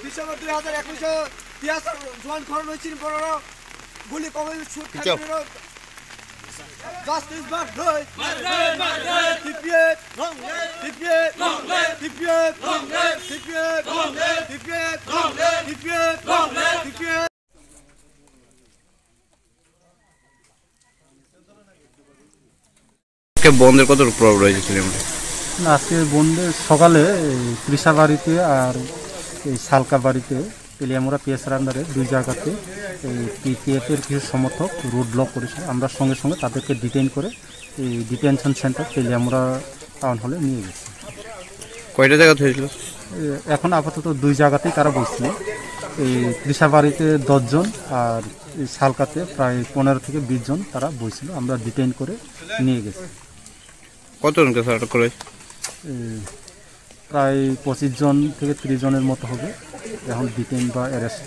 December 2021 জোয়ান খরণ হয়েছিল বড় গুলি কবে শুট খাইছিল জাস্টিস বাট রয় টিপিএট টিপিএট টিপিএট টিপিএট টিপিএট টিপিএট টিপিএট কে বন্ধের কত প্রভাব রয়েছে? আজকে বন্ধের সকালে কৃষাবাড়িতে আর এই সালকা বাড়িতে তেলিয়ামুড়া পিএসআর আন্ডারে দুই জায়গাতে এই পিপিএফের কিছু সমর্থক রোড ব্লক করেছে। আমরা সঙ্গে সঙ্গে তাদেরকে ডিটেইন করে এই ডিটেনশন সেন্টার তেলিয়ামুড়া টাউন হলে নিয়ে গেছি। কয়টা জায়গাতে হয়েছিল? এখন আপাতত দুই জায়গাতেই তারা বসছিল। এই কৃষাবাড়িতে 10 জন আর এই সালকাতে প্রায় 15 থেকে 20 জন তারা বসছিল। আমরা ডিটেইন করে নিয়ে গেছি। কতজনকে আটক করা হয়েছে? প্রায় 25 জন থেকে 30 জনের মতো হবে এখন ডিটেইন বা অ্যারেস্ট।